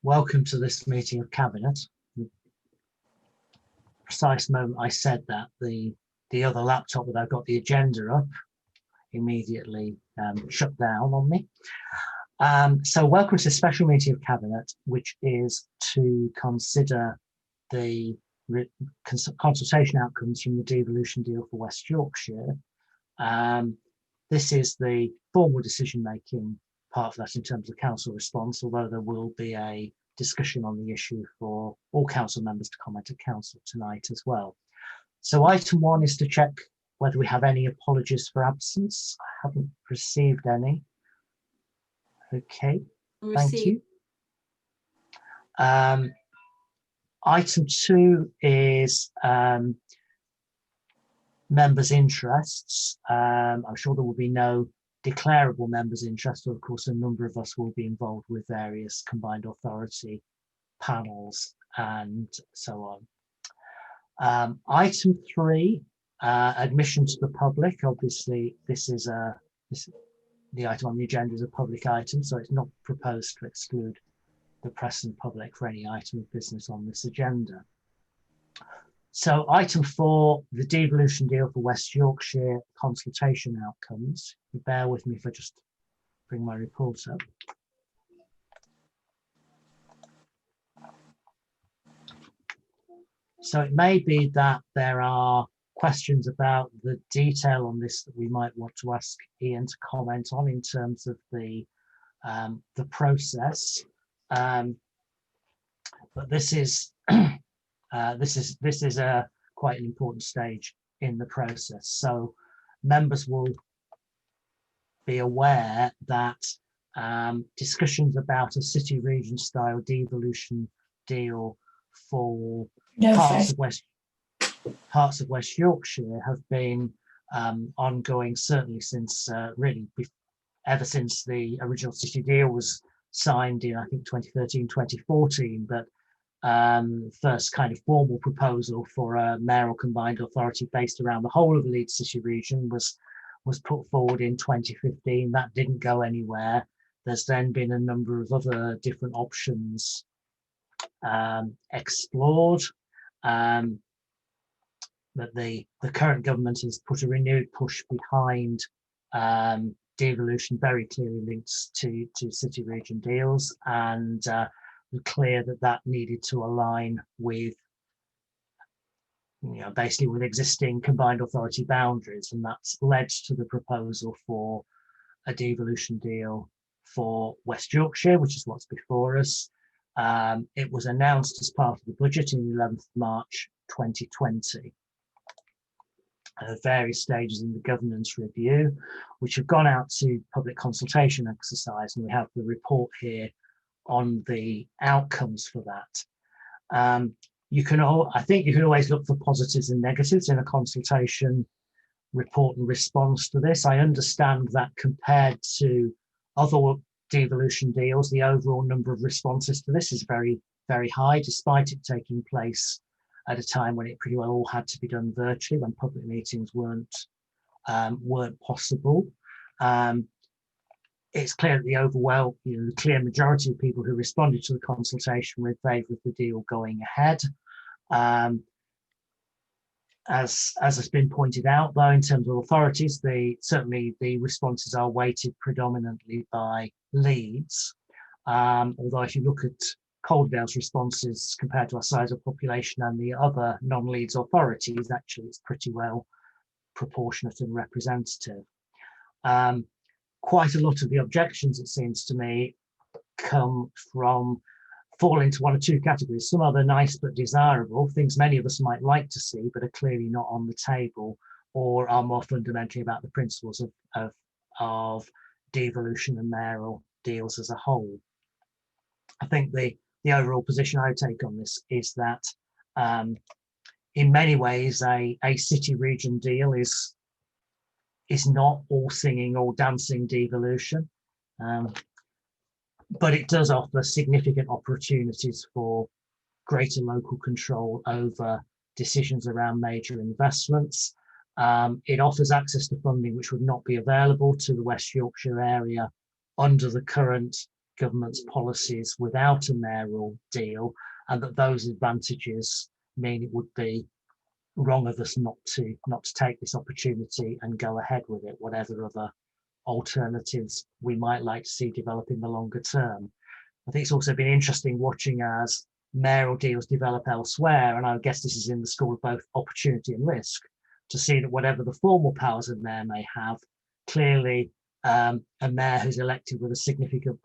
Welcome to this meeting of Cabinet. The precise moment I said that, the other laptop that I've got the agenda up immediately shut down on me. So welcome to this special meeting of Cabinet, which is to consider the consultation outcomes from the devolution deal for West Yorkshire. This is the formal decision-making part of that in terms of council response, although there will be a discussion on the issue for all council members to comment at council tonight as well. So item 1 is to check whether we have any apologies for absence. I haven't received any. Okay, thank you. Item 2 is members' interests. I'm sure there will be no declarable members' interest, but of course a number of us will be involved with various combined authority panels and so on. Item 3, admission to the public. Obviously the item on the agenda is a public item, so it's not proposed to exclude the press and public for any item of business on this agenda. So item 4, the devolution deal for West Yorkshire consultation outcomes. Bear with me if I just bring my report up. So it may be that there are questions about the detail on this that we might want to ask Ian to comment on in terms of the process. But this is quite an important stage in the process. So members will be aware that discussions about a city region style devolution deal for parts of West Yorkshire have been ongoing, certainly since ever since the original city deal was signed in, I think, 2013, 2014, but first kind of formal proposal for a mayoral combined authority based around the whole of the Leeds City region was put forward in 2015. That didn't go anywhere. There's then been a number of other different options explored, but the current government has put a renewed push behind devolution, very clearly linked to city region deals, and clear that needed to align with, basically with existing combined authority boundaries, and that's led to the proposal for a devolution deal for West Yorkshire, which is what's before us. It was announced as part of the budget in 11th March 2020. Various stages in the governance review, which have gone out to public consultation exercise, and we have the report here on the outcomes for that. I think you can always look for positives and negatives in a consultation report and response to this. I understand that compared to other devolution deals, the overall number of responses to this is very, very high, despite it taking place at a time when it pretty well all had to be done virtually, when public meetings weren't possible. It's clear that the clear majority of people who responded to the consultation were in favour of the deal going ahead. As has been pointed out, though, in terms of authorities, certainly the responses are weighted predominantly by Leeds. Although if you look at Calderdale's responses compared to our size of population and the other non-Leeds authorities, actually it's pretty well proportionate and representative. Quite a lot of the objections, it seems to me, fall into one or two categories. Some are the nice but desirable, things many of us might like to see but are clearly not on the table, or are more fundamentally about the principles of devolution and mayoral deals as a whole. I think the overall position I take on this is that in many ways a city region deal is not all singing, all dancing devolution, but it does offer significant opportunities for greater local control over decisions around major investments. It offers access to funding which would not be available to the West Yorkshire area under the current government's policies without a mayoral deal, and that those advantages mean it would be wrong of us not to take this opportunity and go ahead with it, whatever other alternatives we might like to see develop in the longer term. I think it's also been interesting watching as mayoral deals develop elsewhere, and I guess this is in the school of both opportunity and risk, to see that whatever the formal powers a mayor may have, clearly a mayor who's elected with a significant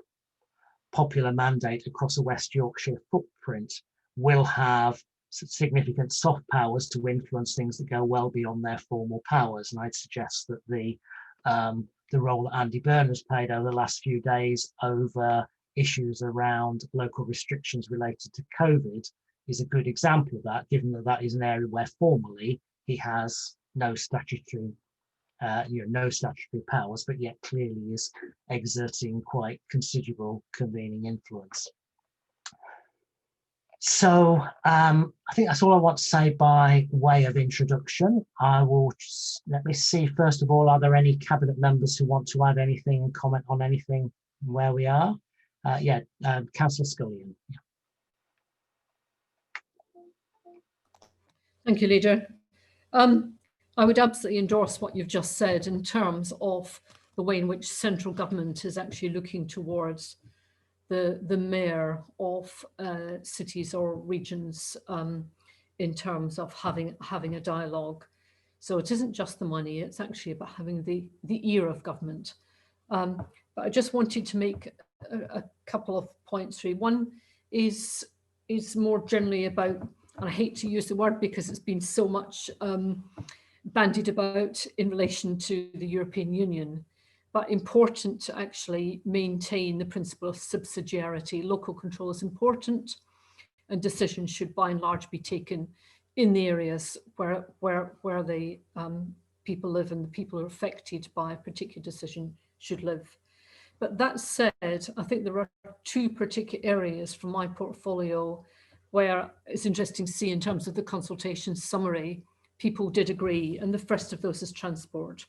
popular mandate across a West Yorkshire footprint will have significant soft powers to influence things that go well beyond their formal powers. And I'd suggest that the role that Andy Byrne has played over the last few days over issues around local restrictions related to COVID is a good example of that, given that that is an area where formally he has no statutory powers, but yet clearly is exerting quite considerable convening influence. So I think that's all I want to say by way of introduction. Let me see, first of all, are there any cabinet members who want to add anything and comment on anything where we are? Councillor Scullion. Yeah. Thank you, Leader. I would absolutely endorse what you've just said in terms of the way in which central government is actually looking towards the mayor of cities or regions in terms of having a dialogue. So it isn't just the money, it's actually about having the ear of government. But I just wanted to make a couple of points really. One is more generally about, and I hate to use the word because it's been so much bandied about in relation to the European Union, but important to actually maintain the principle of subsidiarity. Local control is important, and decisions should by and large be taken in the areas where the people live, and the people who are affected by a particular decision should live. But that said, I think there are two particular areas from my portfolio where it's interesting to see in terms of the consultation summary, people did agree, and the first of those is transport.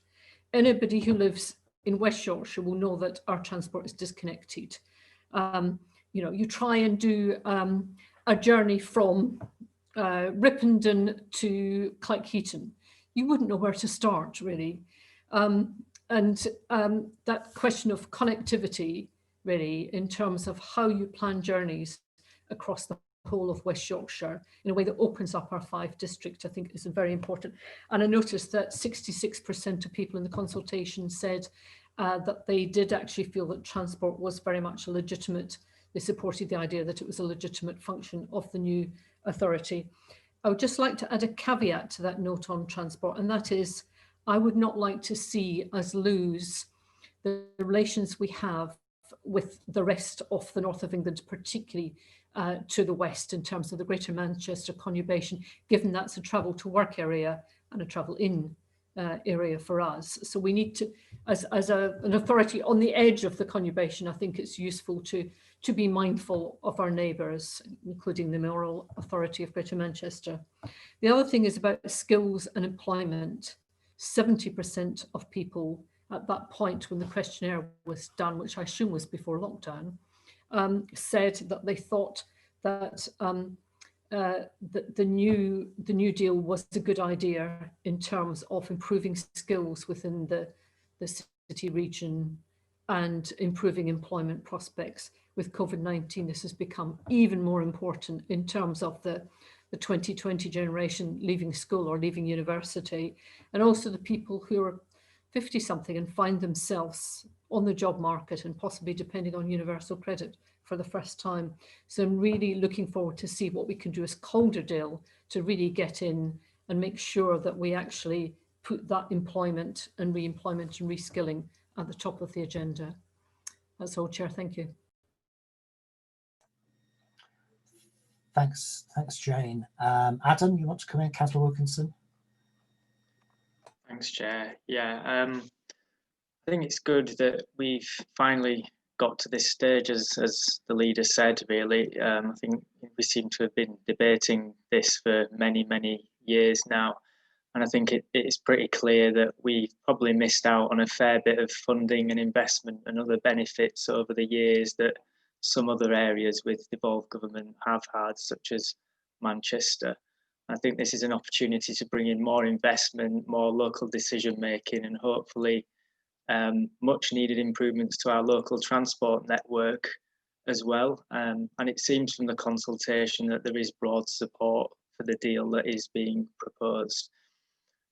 Anybody who lives in West Yorkshire will know that our transport is disconnected. You try and do a journey from Ripondon to Cleckheaton, you wouldn't know where to start really. That question of connectivity really in terms of how you plan journeys across the whole of West Yorkshire in a way that opens up our 5 districts, I think is very important. And I noticed that 66% of people in the consultation said that they did actually feel that transport was very much a legitimate, they supported the idea that it was a legitimate function of the new authority. I would just like to add a caveat to that note on transport, and that is, I would not like to see us lose the relations we have with the rest of the north of England, particularly to the west in terms of the Greater Manchester conurbation, given that's a travel to work area and a travel in area for us. So we need to, as an authority on the edge of the conurbation, I think it's useful to be mindful of our neighbours, including the Mayoral Authority of Greater Manchester. The other thing is about skills and employment. 70% of people at that point when the questionnaire was done, which I assume was before lockdown, said that they thought that the new deal was a good idea in terms of improving skills within the city region and improving employment prospects. With COVID-19, this has become even more important in terms of the 2020 generation leaving school or leaving university, and also the people who are 50 something and find themselves on the job market and possibly depending on universal credit for the first time. So I'm really looking forward to see what we can do as Calderdale to really get in and make sure that we actually put that employment and re-employment and reskilling at the top of the agenda. That's all, Chair. Thank you. Thanks, Jane. Adam, you want to come in, Councillor Wilkinson? Thanks, Chair. Yeah, I think it's good that we've finally got to this stage, as the leader said, really. I think we seem to have been debating this for many years now. And I think it's pretty clear that we've probably missed out on a fair bit of funding and investment and other benefits over the years that some other areas with devolved government have had, such as Manchester. I think this is an opportunity to bring in more investment, more local decision making, and hopefully much needed improvements to our local transport network as well. And it seems from the consultation that there is broad support for the deal that is being proposed.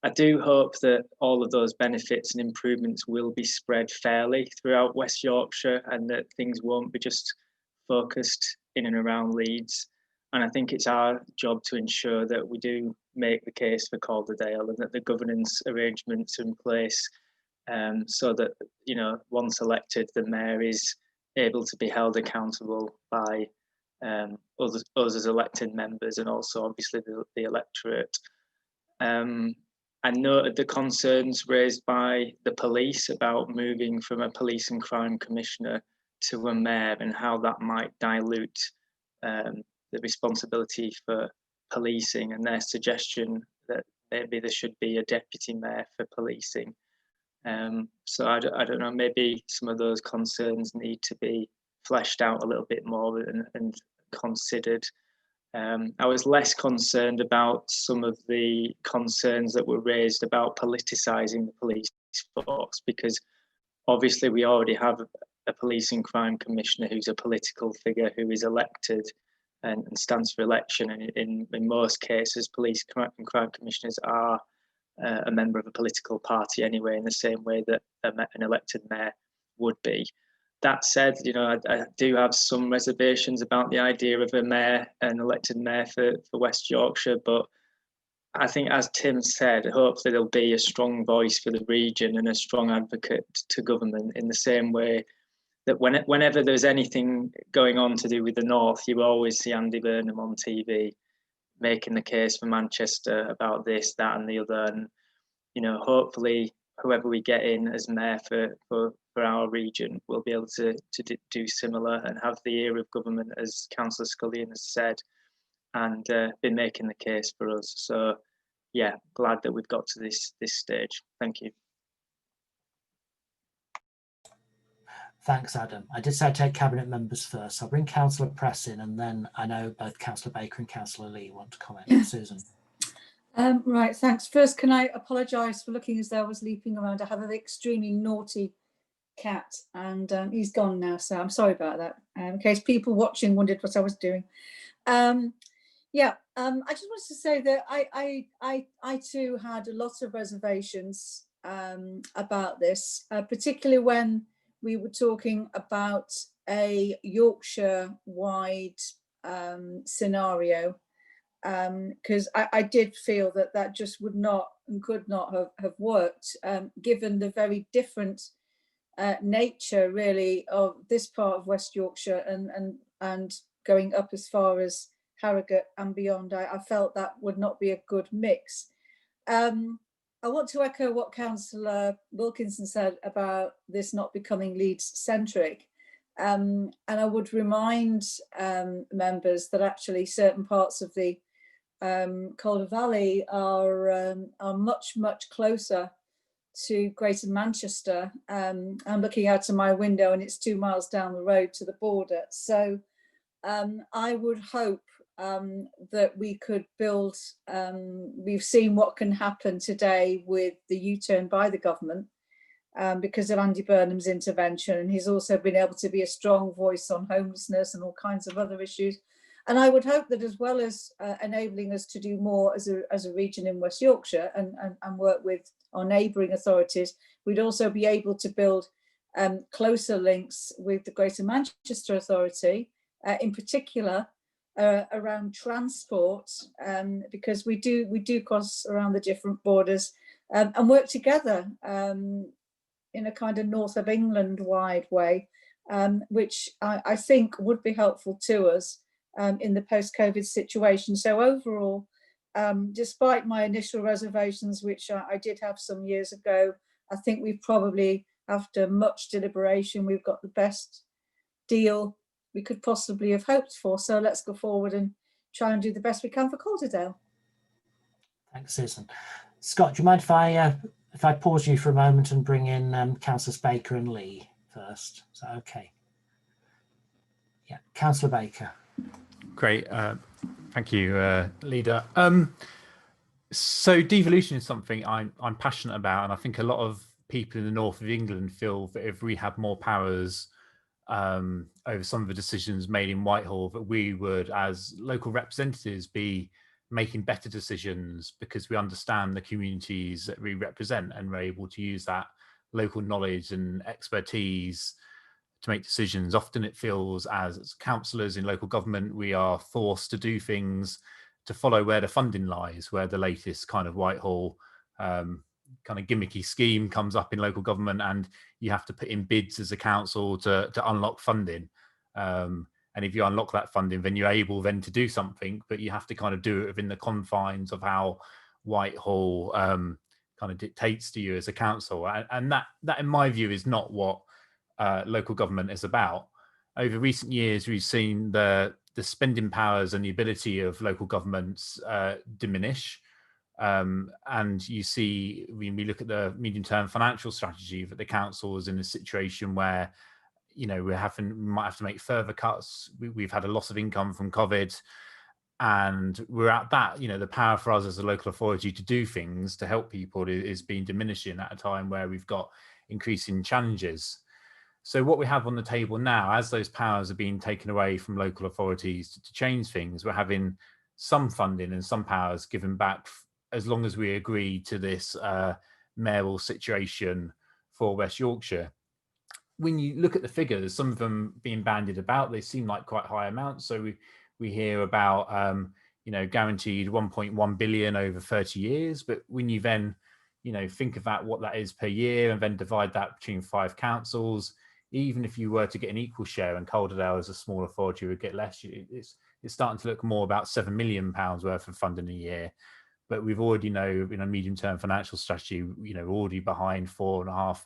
I do hope that all of those benefits and improvements will be spread fairly throughout West Yorkshire, and that things won't be just focused in and around Leeds. And I think it's our job to ensure that we do make the case for Calderdale, and that the governance arrangements are in place, so that, you know, once elected, the mayor is able to be held accountable by us as elected members, and also obviously the electorate. I noted the concerns raised by the police about moving from a police and crime commissioner to a mayor, and how that might dilute the responsibility for policing, and their suggestion that maybe there should be a deputy mayor for policing. So I don't know, maybe some of those concerns need to be fleshed out a little bit more and considered. I was less concerned about some of the concerns that were raised about politicising the police force, because obviously we already have a police and crime commissioner who's a political figure who is elected and stands for election. And in most cases, police and crime commissioners are a member of a political party anyway, in the same way that an elected mayor would be. That said, you know, I do have some reservations about the idea of a mayor, an elected mayor for West Yorkshire, but I think, as Tim said, hopefully there'll be a strong voice for the region and a strong advocate to government, in the same way that whenever there's anything going on to do with the North, you always see Andy Burnham on TV making the case for Manchester about this, that and the other. And, you know, hopefully whoever we get in as mayor for our region will be able to do similar and have the ear of government, as Councillor Scullion has said, and been making the case for us. So yeah, glad that we've got to this stage. Thank you. Thanks, Adam. I did say I'd take cabinet members first. I'll bring Councillor Press in, and then I know both Councillor Baker and Councillor Lee want to comment. Susan. Right, thanks. First, can I apologise for looking as though I was leaping around? I have an extremely naughty cat, and he's gone now, so I'm sorry about that. In case people watching wondered what I was doing. I just wanted to say that I too had a lot of reservations about this, particularly when we were talking about a Yorkshire-wide scenario, because I did feel that just would not and could not have worked, given the very different nature, really, of this part of West Yorkshire and going up as far as Harrogate and beyond. I felt that would not be a good mix. I want to echo what Councillor Wilkinson said about this not becoming Leeds-centric. And I would remind members that actually certain parts of the Calder Valley are much, much closer to Greater Manchester. I'm looking out of my window and it's 2 miles down the road to the border. So I would hope that we could build, we've seen what can happen today with the U-turn by the government because of Andy Burnham's intervention, and he's also been able to be a strong voice on homelessness and all kinds of other issues. And I would hope that, as well as enabling us to do more as a region in West Yorkshire and work with our neighbouring authorities, we'd also be able to build closer links with the Greater Manchester Authority, in particular around transport, because we do cross around the different borders and work together in a kind of north of England wide way, which I think would be helpful to us in the post-COVID situation. So overall, despite my initial reservations, which I did have some years ago, I think we've probably, after much deliberation, we've got the best deal we could possibly have hoped for. So let's go forward and try and do the best we can for Calderdale. Thanks, Susan. Scott, do you mind if I pause you for a moment and bring in Councillors Baker and Lee first? Is that okay? Yeah, Councillor Baker. Great. Thank you, Leader. So devolution is something I'm passionate about, and I think a lot of people in the north of England feel that if we had more powers over some of the decisions made in Whitehall, that we would, as local representatives, be making better decisions because we understand the communities that we represent and we're able to use that local knowledge and expertise to make decisions. Often it feels as councillors in local government, we are forced to do things to follow where the funding lies, where the latest kind of Whitehall kind of gimmicky scheme comes up in local government, and you have to put in bids as a council to unlock funding. And if you unlock that funding, then you're able then to do something, but you have to kind of do it within the confines of how Whitehall kind of dictates to you as a council. And that in my view is not what local government is about. Over recent years, we've seen the spending powers and the ability of local governments diminish. And you see, when we look at the medium-term financial strategy, that the council is in a situation where, you know, we might have to make further cuts. We've had a loss of income from COVID, and we're at that, you know, the power for us as a local authority to do things to help people is being diminishing at a time where we've got increasing challenges. So what we have on the table now, as those powers are being taken away from local authorities to change things, we're having some funding and some powers given back as long as we agree to this mayoral situation for West Yorkshire. When you look at the figures, some of them being bandied about, they seem like quite high amounts. So we hear about, you know, guaranteed 1.1 billion over 30 years. But when you then, you know, think about what that is per year and then divide that between 5 councils, even if you were to get an equal share, and Calderdale as a small authority would get less, it's starting to look more about £7 million worth of funding a year. But we've already know in a medium-term financial strategy, you know, we're already behind £4.5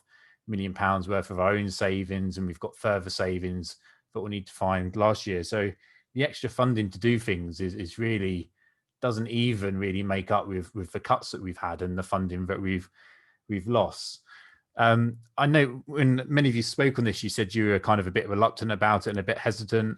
million worth of our own savings, and we've got further savings that we'll need to find last year. So the extra funding to do things is really doesn't even really make up with the cuts that we've had and the funding that we've lost. I know when many of you spoke on this, you said you were kind of a bit reluctant about it and a bit hesitant.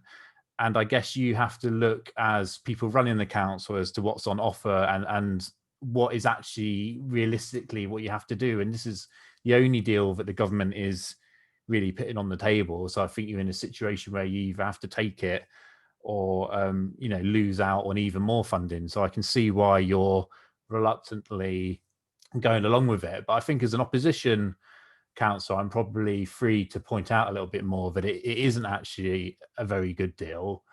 And I guess you have to look as people running the council as to what's on offer and what is actually realistically what you have to do. And this is the only deal that the government is really putting on the table. So I think you're in a situation where you either have to take it or, you know, lose out on even more funding. So I can see why you're reluctantly going along with it. But I think as an opposition council, I'm probably free to point out a little bit more that it isn't actually a very good deal.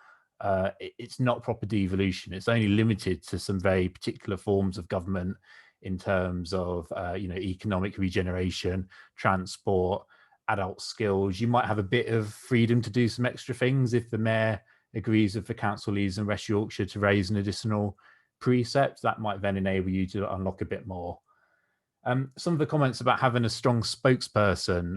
It's not proper devolution. It's only limited to some very particular forms of government in terms of, you know, economic regeneration, transport, adult skills. You might have a bit of freedom to do some extra things if the mayor agrees with the council leaders in West Yorkshire to raise an additional precept. That might then enable you to unlock a bit more. Some of the comments about having a strong spokesperson,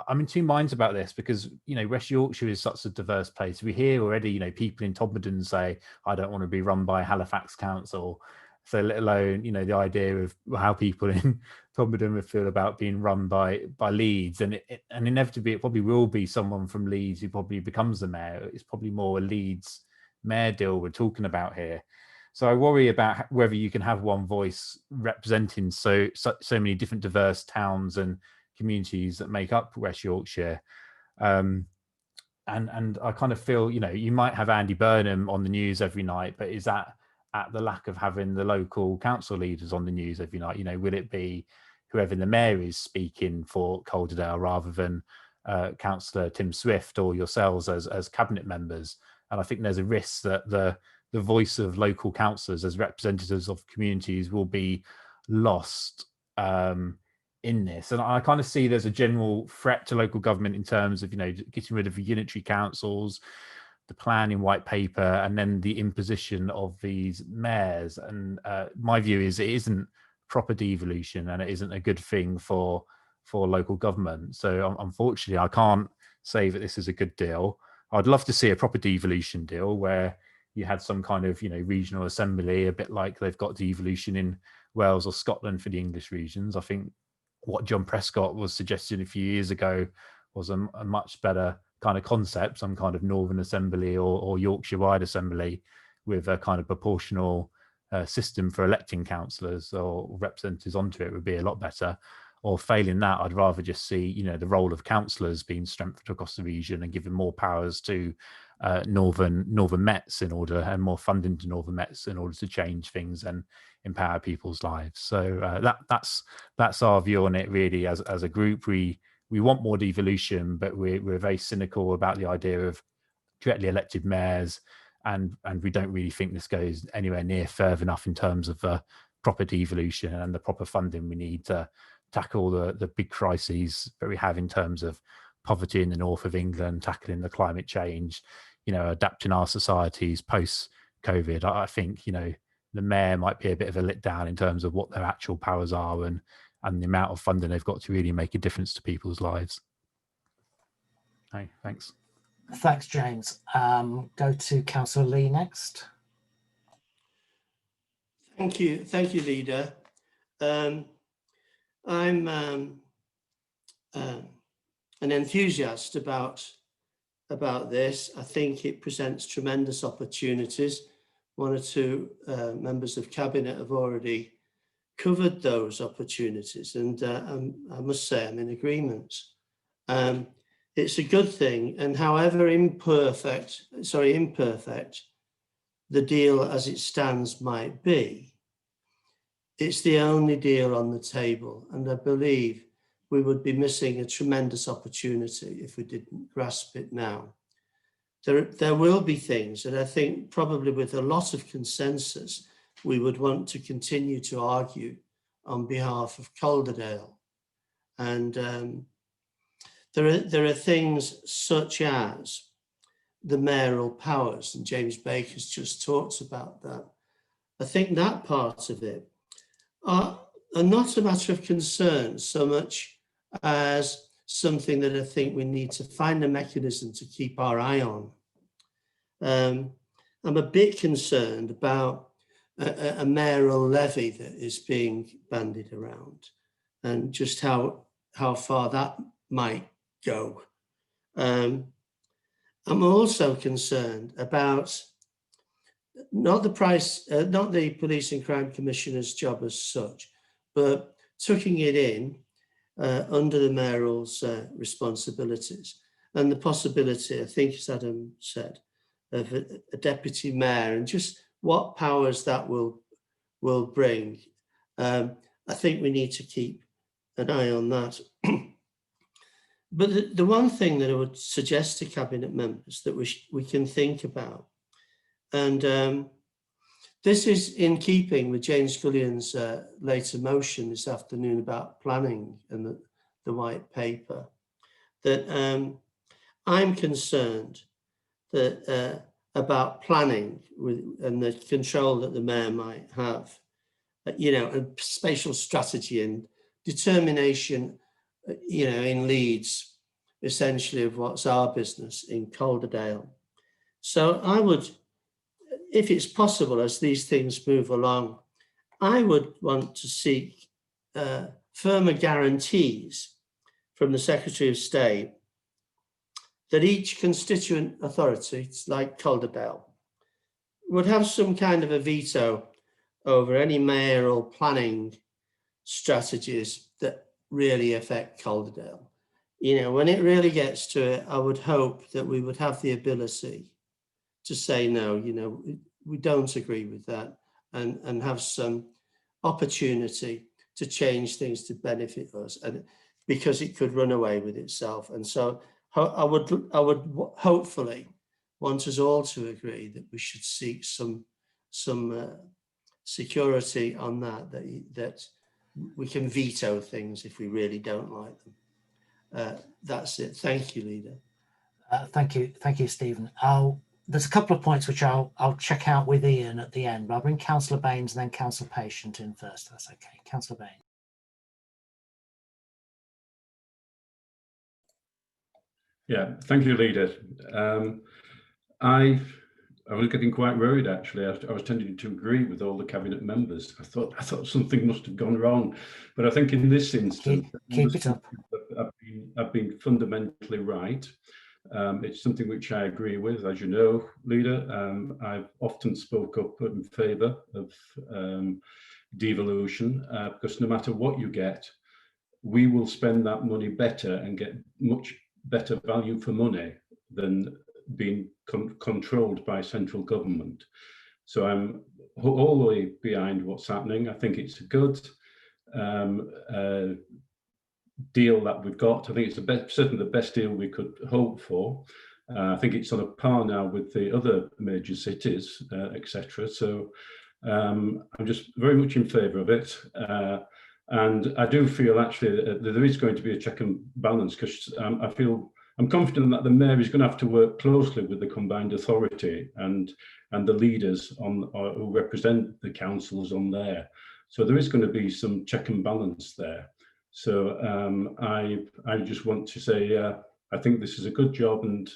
I'm in two minds about this because, you know, West Yorkshire is such a diverse place. We hear already, you know, people in Todmorden say, I don't want to be run by Halifax Council. So let alone, you know, the idea of how people in Todmorden would feel about being run by Leeds. And inevitably, it probably will be someone from Leeds who probably becomes the mayor. It's probably more a Leeds mayor deal we're talking about here. So I worry about whether you can have one voice representing so many different diverse towns and communities that make up West Yorkshire. And I kind of feel, you know, you might have Andy Burnham on the news every night, but is that at the lack of having the local council leaders on the news every night? You know, will it be whoever the mayor is speaking for Calderdale rather than Councillor Tim Swift or yourselves as cabinet members? And I think there's a risk that the voice of local councillors as representatives of communities will be lost in this. And I kind of see there's a general threat to local government in terms of, you know, getting rid of the unitary councils, the planning white paper, and then the imposition of these mayors. And my view is it isn't proper devolution and it isn't a good thing for local government. So unfortunately, I can't say that this is a good deal. I'd love to see a proper devolution deal where you had some kind of, you know, regional assembly, a bit like they've got devolution in Wales or Scotland for the English regions. I think what John Prescott was suggesting a few years ago was a much better kind of concept, some kind of Northern Assembly or Yorkshire-wide Assembly with a kind of proportional system for electing councillors or representatives onto it would be a lot better. Or failing that, I'd rather just see, you know, the role of councillors being strengthened across the region and given more powers to Northern Mets in order, and more funding to Northern Mets in order to change things and empower people's lives. So that's our view on it, really. As a group, we want more devolution, but we're very cynical about the idea of directly elected mayors, and we don't really think this goes anywhere near further enough in terms of proper devolution and the proper funding we need to tackle the big crises that we have in terms of poverty in the north of England, tackling the climate change, you know, adapting our societies post-COVID. I think, you know, the mayor might be a bit of a letdown in terms of what their actual powers are and the amount of funding they've got to really make a difference to people's lives. Hey, thanks. Thanks, James. Go to Councillor Lee next. Thank you, Leader. I'm an enthusiast about this. I think it presents tremendous opportunities. One or two members of Cabinet have already covered those opportunities, and I must say I'm in agreement. It's a good thing, and however imperfect the deal as it stands might be, it's the only deal on the table, and I believe we would be missing a tremendous opportunity if we didn't grasp it now. There will be things that I think probably with a lot of consensus we would want to continue to argue on behalf of Calderdale. And there are things such as the mayoral powers, and James Baker's just talked about that. I think that part of it are not a matter of concern so much as something that I think we need to find a mechanism to keep our eye on. I'm a bit concerned about a mayoral levy that is being bandied around and just how far that might go. I'm also concerned about not the Police and Crime Commissioner's job as such, but tucking it in under the mayoral's responsibilities, and the possibility, I think as Adam said, of a deputy mayor and just what powers that will bring. I think we need to keep an eye on that. But the one thing that I would suggest to Cabinet members that we can think about, and this is in keeping with James Gullion's later motion this afternoon about planning and the white paper, that I'm concerned that about planning and the control that the mayor might have, you know, and spatial strategy and determination, you know, in Leeds, essentially of what's our business in Calderdale. So I would, if it's possible, as these things move along, I would want to seek firmer guarantees from the Secretary of State that each constituent authority, like Calderdale, would have some kind of a veto over any mayoral planning strategies that really affect Calderdale. You know, when it really gets to it, I would hope that we would have the ability to say, no, you know, we don't agree with that, and have some opportunity to change things to benefit us, and because it could run away with itself. And so I would hopefully want us all to agree that we should seek some security on that we can veto things if we really don't like them. That's it. Thank you, Leader. Thank you, Stephen. There's a couple of points which I'll check out with Ian at the end, but I'll bring Councillor Baines and then Councillor Patient in first. That's okay. Councillor Baines. Yeah, thank you, Leader. I was getting quite worried, actually. I was tending to agree with all the Cabinet members. I thought something must have gone wrong, but I think in this instance, keep it up. I've been fundamentally right. It's something which I agree with, as you know, Leader. I've often spoke up in favour of devolution because no matter what you get, we will spend that money better and get much better value for money than being controlled by central government. So I'm all the way behind what's happening. I think it's a good deal that we've got. I think it's certainly the best deal we could hope for. I think it's on a par now with the other major cities, etc. So I'm just very much in favour of it. And I do feel actually that there is going to be a check and balance, because I'm confident that the mayor is going to have to work closely with the combined authority and the leaders who represent the councils on there. So there is going to be some check and balance there. So I just want to say I think this is a good job, and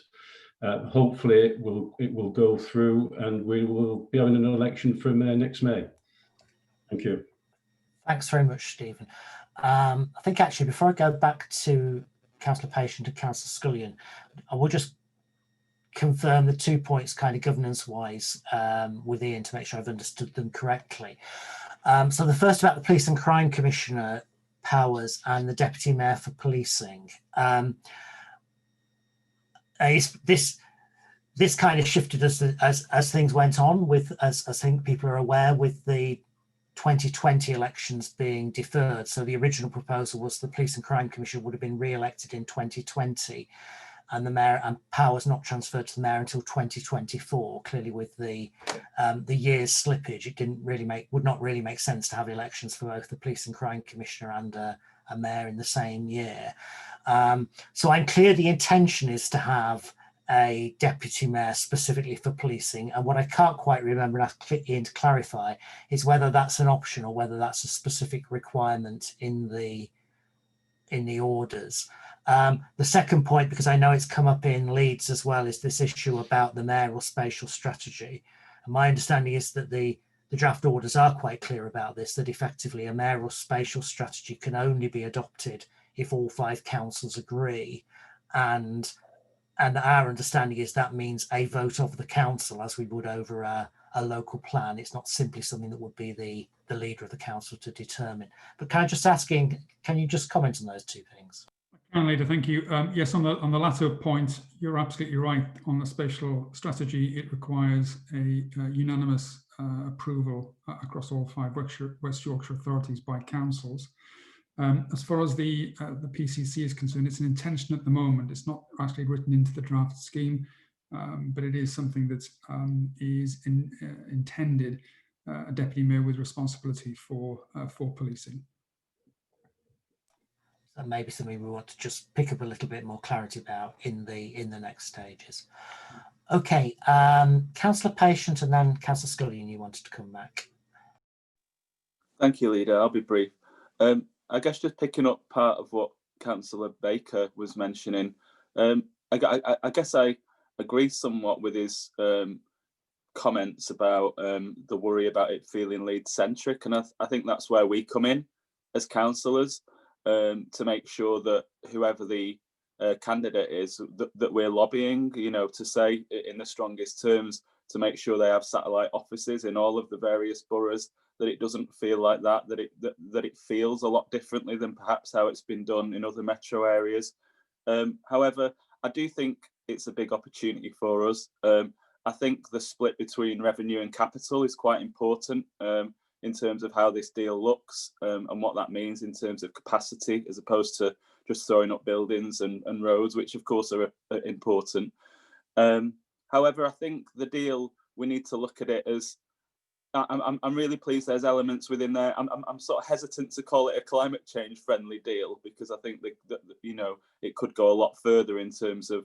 hopefully it will go through, and we will be having an election for mayor next May. Thank you. Thanks very much, Stephen. I think actually before I go back to Councillor Patient and Councillor Scullion, I will just confirm the 2 points kind of governance-wise with Ian to make sure I've understood them correctly. So the first about the Police and Crime Commissioner powers and the Deputy Mayor for Policing. This kind of shifted as things went on, with as I think people are aware, with the 2020 elections being deferred. So the original proposal was the Police and Crime Commissioner would have been re-elected in 2020, and the mayor and powers not transferred to the mayor until 2024. Clearly, with the year's slippage, it would not really make sense to have elections for both the Police and Crime Commissioner and a mayor in the same year. So I'm clear the intention is to have a deputy mayor specifically for policing, and what I can't quite remember, and I'll click in to clarify, is whether that's an option or whether that's a specific requirement in the orders. The second point, because I know it's come up in Leeds as well, is this issue about the mayoral spatial strategy. And my understanding is that the draft orders are quite clear about this, that effectively a mayoral spatial strategy can only be adopted if all 5 councils agree, and our understanding is that means a vote of the council, as we would over a local plan. It's not simply something that would be the leader of the council to determine. But can you just comment on those 2 things? Leader, thank you. Yes, on the latter point, you're absolutely right. On the spatial strategy, it requires a unanimous approval across all 5 West Yorkshire authorities by councils. As far as the PCC is concerned, it's an intention at the moment. It's not actually written into the draft scheme, but it is something that is intended a deputy mayor with responsibility for policing. That may be something we want to just pick up a little bit more clarity about in the next stages. Okay, Councillor Patient and then Councillor Scullion, you wanted to come back. Thank you, Leader. I'll be brief. I guess just picking up part of what Councillor Baker was mentioning, I guess I agree somewhat with his comments about the worry about it feeling Leeds-centric, and I think that's where we come in as councillors, to make sure that whoever the candidate is, that we're lobbying, to say in the strongest terms, to make sure they have satellite offices in all of the various boroughs, that it doesn't feel like that it feels a lot differently than perhaps how it's been done in other metro areas. However, I do think it's a big opportunity for us. I think the split between revenue and capital is quite important in terms of how this deal looks and what that means in terms of capacity, as opposed to just throwing up buildings and roads, which of course are important. However, I think the deal, we need to look at it as, I'm really pleased there's elements within there. I'm sort of hesitant to call it a climate change friendly deal, because I think that it could go a lot further in terms of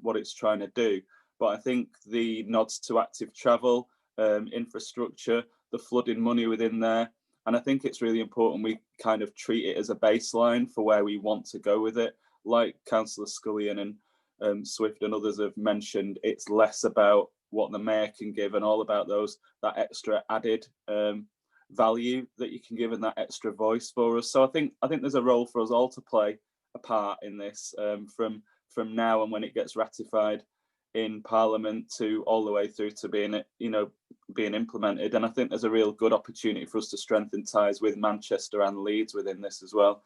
what it's trying to do. But I think the nods to active travel, infrastructure, the flooding money within there, and I think it's really important we kind of treat it as a baseline for where we want to go with it. Like Councillor Scullion and Swift and others have mentioned, it's less about what the mayor can give and all about that extra added value that you can give and that extra voice for us. So I think there's a role for us all to play a part in this, from from now and when it gets ratified in Parliament to all the way through to being, being implemented. And I think there's a real good opportunity for us to strengthen ties with Manchester and Leeds within this as well.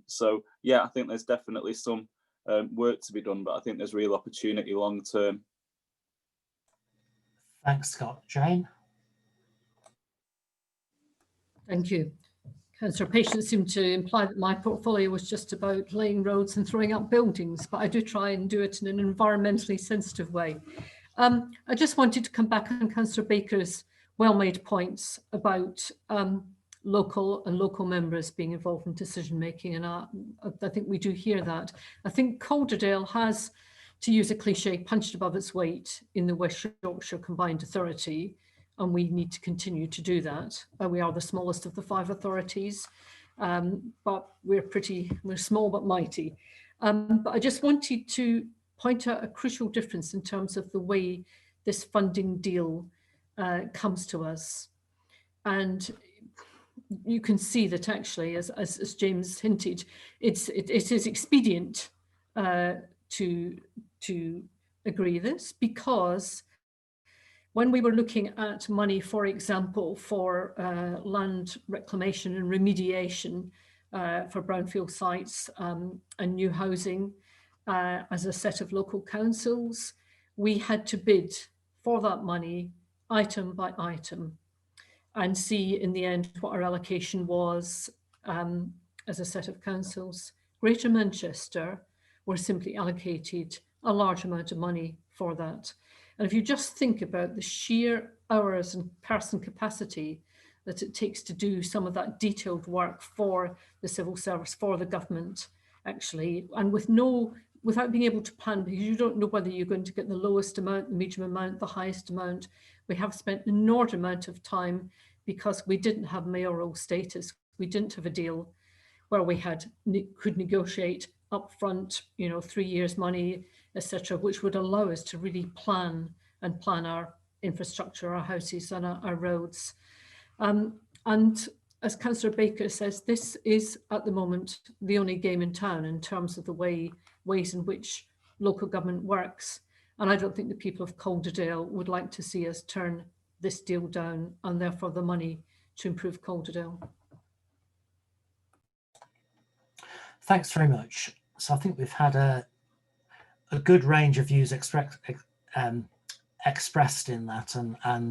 So yeah, I think there's definitely some work to be done, but I think there's real opportunity long term. Thanks, Scott. Jane? Thank you. Councillor Patience seemed to imply that my portfolio was just about laying roads and throwing up buildings, but I do try and do it in an environmentally sensitive way. I just wanted to come back on Councillor Baker's well-made points about local members being involved in decision making, and I think we do hear that. I think Calderdale has, to use a cliche, punched above its weight in the West Yorkshire Combined Authority, and we need to continue to do that. We are the smallest of the 5 authorities, but we're small but mighty. But I just wanted to point out a crucial difference in terms of the way this funding deal comes to us. And you can see that actually, as James hinted, it is expedient to agree this, because when we were looking at money, for example, for land reclamation and remediation for brownfield sites and new housing as a set of local councils, we had to bid for that money item by item and see in the end what our allocation was as a set of councils. Greater Manchester were simply allocated a large amount of money for that. And if you just think about the sheer hours and person capacity that it takes to do some of that detailed work for the civil service, for the government, actually, and without being able to plan, because you don't know whether you're going to get the lowest amount, the medium amount, the highest amount. We have spent an inordinate amount of time because we didn't have mayoral status. We didn't have a deal where we could negotiate upfront, 3 years money, etc., which would allow us to really plan our infrastructure, our houses and our roads. And as Councillor Baker says, this is at the moment the only game in town in terms of the ways in which local government works. And I don't think the people of Calderdale would like to see us turn this deal down and therefore the money to improve Calderdale. Thanks very much. So I think we've had a good range of views expressed in that, and I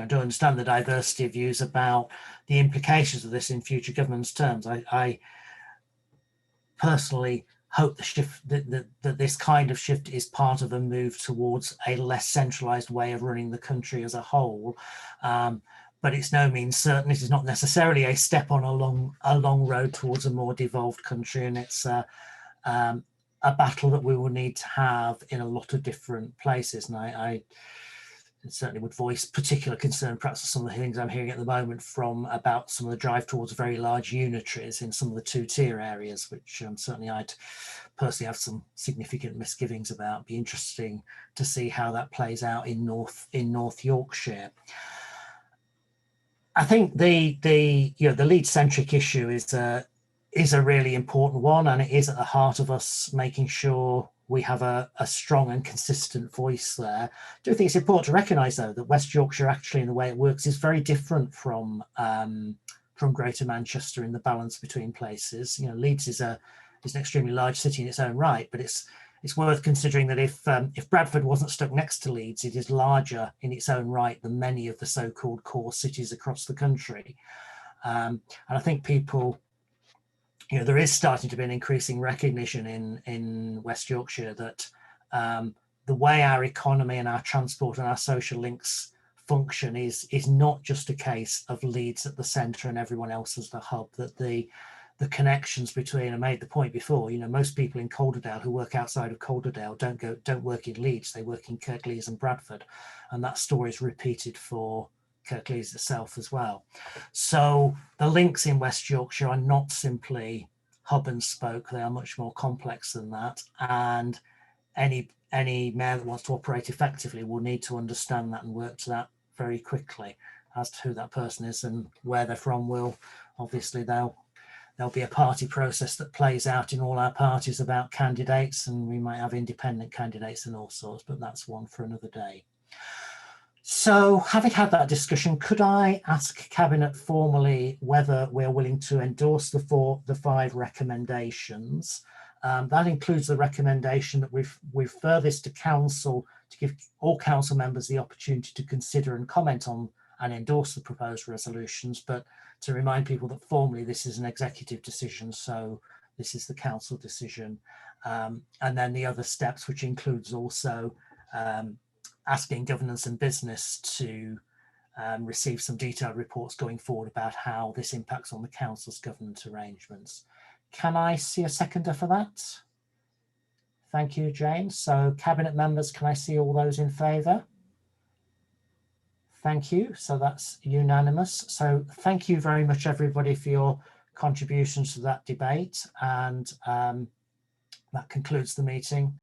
do understand the diversity of views about the implications of this in future government's terms. I personally hope the shift that this kind of shift is part of a move towards a less centralized way of running the country as a whole. But it's no means certain. It is not necessarily a step on a long road towards a more devolved country, and it's a battle that we will need to have in a lot of different places. And I certainly would voice particular concern, perhaps, for some of the things I'm hearing at the moment about some of the drive towards very large unitaries in some of the 2-tier areas, which certainly I'd personally have some significant misgivings about. Be interesting to see how that plays out in North Yorkshire. I think the Leeds-centric issue is a really important one, and it is at the heart of us making sure we have a strong and consistent voice there. I do think it's important to recognise, though, that West Yorkshire, actually, in the way it works, is very different from Greater Manchester in the balance between places. Leeds is an extremely large city in its own right, but it's worth considering that if Bradford wasn't stuck next to Leeds, it is larger in its own right than many of the so-called core cities across the country. And I think people, there is starting to be an increasing recognition in West Yorkshire that the way our economy and our transport and our social links function is not just a case of Leeds at the centre and everyone else as the hub, that the connections between, I made the point before, most people in Calderdale who work outside of Calderdale don't work in Leeds, they work in Kirklees and Bradford, and that story is repeated for Kirklees itself as well. So the links in West Yorkshire are not simply hub and spoke, they are much more complex than that, and any mayor that wants to operate effectively will need to understand that and work to that very quickly. As to who that person is and where they're from, will obviously they'll there'll be a party process that plays out in all our parties about candidates, and we might have independent candidates and all sorts, but that's one for another day. So having had that discussion, could I ask Cabinet formally whether we're willing to endorse the 5 recommendations? That includes the recommendation that we've referred this to Council to give all Council members the opportunity to consider and comment on and endorse the proposed resolutions, but to remind people that formally this is an executive decision, so this is the Council decision. And then the other steps, which includes also asking governance and business to receive some detailed reports going forward about how this impacts on the Council's governance arrangements. Can I see a seconder for that? Thank you, Jane. So Cabinet members, can I see all those in favour? Thank you. So that's unanimous. So thank you very much, everybody, for your contributions to that debate. And that concludes the meeting.